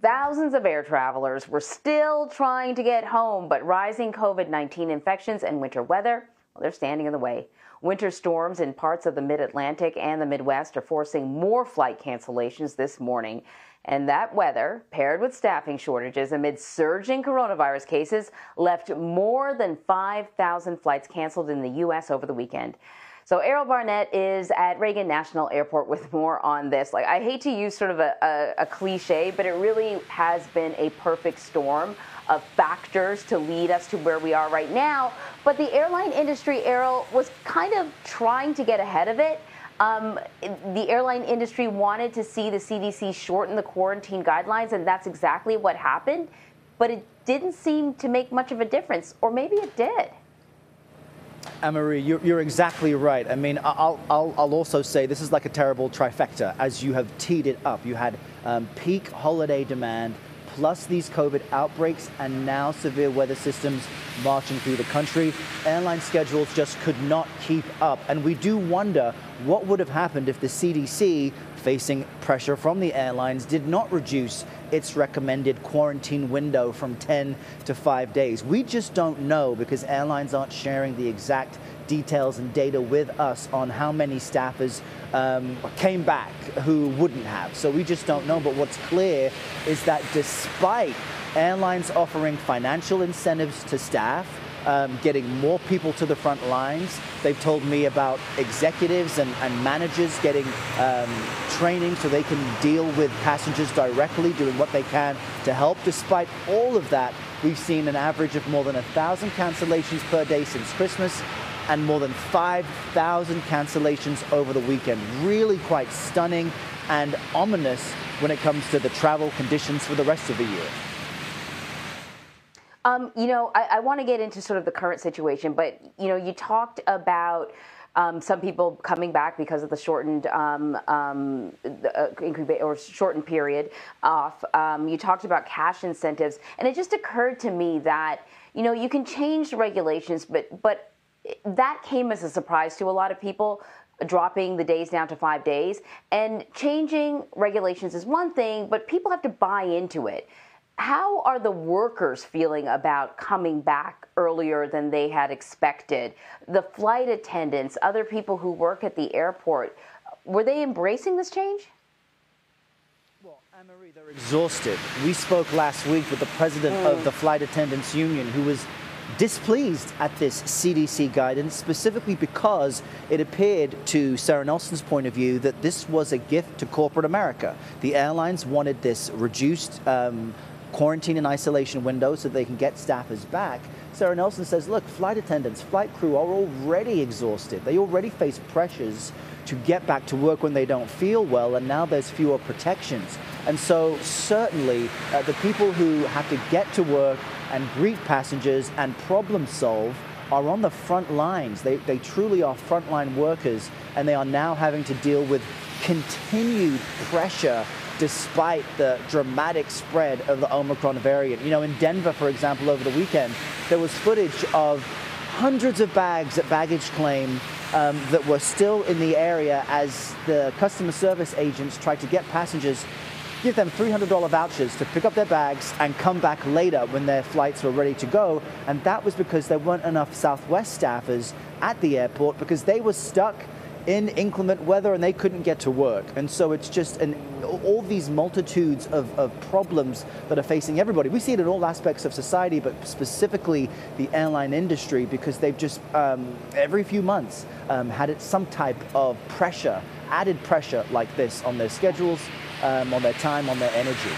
Thousands of air travelers were still trying to get home, but rising COVID-19 infections and winter weather, well, they're standing in the way. Winter storms in parts of the mid-Atlantic and the Midwest are forcing more flight cancellations this morning. And that weather, paired with staffing shortages amid surging coronavirus cases, left more than 5,000 flights canceled in the U.S. over the weekend. So Errol Barnett is at Reagan National Airport with more on this. I hate to use sort of a cliche, but it really has been a perfect storm of factors to lead us to where we are right now. But the airline industry, Errol, was kind of trying to get ahead of it. The airline industry wanted to see the CDC shorten the quarantine guidelines, and that's exactly what happened. But it didn't seem to make much of a difference, or maybe it did. Anne-Marie, you're exactly right. I mean, I'll also say this is like a terrible trifecta, as you have teed it up. You had peak holiday demand, plus these COVID outbreaks, and now severe weather systems marching through the country. Airline schedules just could not keep up. And we do wonder what would have happened if the CDC, facing pressure from the airlines, did not reduce its recommended quarantine window from 10 to 5 days. We just don't know because airlines aren't sharing the exact details and data with us on how many staffers came back who wouldn't have. So we just don't know. But what's clear is that despite airlines offering financial incentives to staff, getting more people to the front lines. They've told me about executives and managers getting training so they can deal with passengers directly, doing what they can to help. Despite all of that, we've seen an average of more than 1,000 cancellations per day since Christmas and more than 5,000 cancellations over the weekend. Really quite stunning and ominous when it comes to the travel conditions for the rest of the year. I want to get into sort of the current situation, but, you talked about some people coming back because of the shortened shortened period off. You talked about cash incentives, and it just occurred to me that, you can change the regulations, but that came as a surprise to a lot of people, dropping the days down to 5 days. And changing regulations is one thing, but people have to buy into it. How are the workers feeling about coming back earlier than they had expected? The flight attendants, other people who work at the airport, were they embracing this change? Well, Anne-Marie, they're exhausted. We spoke last week with the president of the Flight Attendants Union, who was displeased at this CDC guidance, specifically because it appeared, to Sarah Nelson's point of view, that this was a gift to corporate America. The airlines wanted this reduced quarantine and isolation window so they can get staffers back. Sarah Nelson says, look, flight attendants, flight crew are already exhausted. They already face pressures to get back to work when they don't feel well, and now there's fewer protections. And so certainly the people who have to get to work and greet passengers and problem solve are on the front lines. They truly are frontline workers, and they are now having to deal with continued pressure despite the dramatic spread of the Omicron variant. In Denver, for example, over the weekend, there was footage of hundreds of bags at baggage claim that were still in the area as the customer service agents tried to get passengers, give them $300 vouchers to pick up their bags and come back later when their flights were ready to go. And that was because there weren't enough Southwest staffers at the airport because they were stuck in inclement weather and they couldn't get to work. And so it's just all these multitudes of problems that are facing everybody. We see it in all aspects of society, but specifically the airline industry, because they've just every few months had some type of pressure, added pressure like this on their schedules, on their time, on their energy.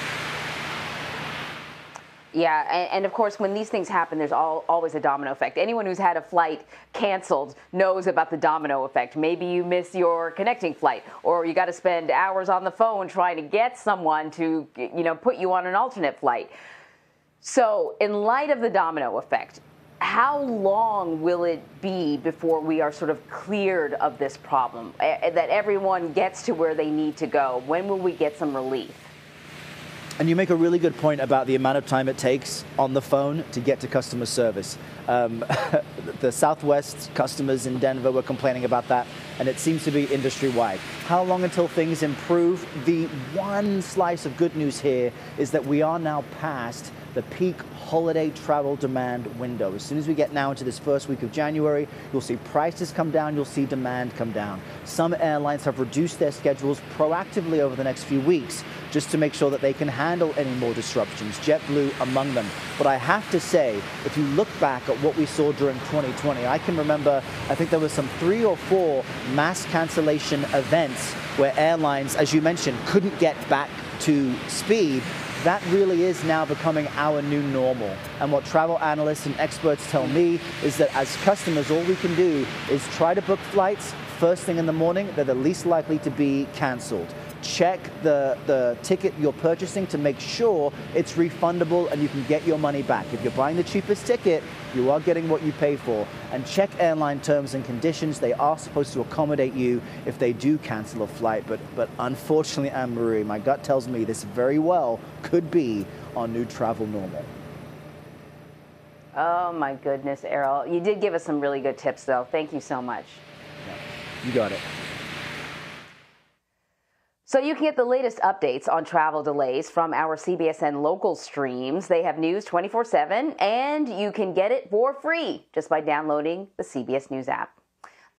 Yeah, and of course, when these things happen, there's always a domino effect. Anyone who's had a flight canceled knows about the domino effect. Maybe you miss your connecting flight, or you got to spend hours on the phone trying to get someone to, put you on an alternate flight. So in light of the domino effect, how long will it be before we are sort of cleared of this problem, that everyone gets to where they need to go? When will we get some relief? And you make a really good point about the amount of time it takes on the phone to get to customer service. The Southwest customers in Denver were complaining about that, and it seems to be industry-wide. How long until things improve? The one slice of good news here is that we are now past the peak holiday travel demand window. As soon as we get now into this first week of January, you'll see prices come down, you'll see demand come down. Some airlines have reduced their schedules proactively over the next few weeks just to make sure that they can handle any more disruptions, JetBlue among them. But I have to say, if you look back at what we saw during 2020, I can remember, I think there was some 3 or 4 mass cancellation events where airlines, as you mentioned, couldn't get back to speed. That really is now becoming our new normal. And what travel analysts and experts tell me is that as customers, all we can do is try to book flights first thing in the morning. They're the least likely to be canceled. Check the ticket you're purchasing to make sure it's refundable and you can get your money back. If you're buying the cheapest ticket, you are getting what you pay for. And check airline terms and conditions. They are supposed to accommodate you if they do cancel a flight. But unfortunately, Anne-Marie, my gut tells me this very well could be our new travel normal. Oh my goodness, Errol. You did give us some really good tips, though. Thank you so much. You got it. So you can get the latest updates on travel delays from our CBSN local streams. They have news 24/7, and you can get it for free just by downloading the CBS News app.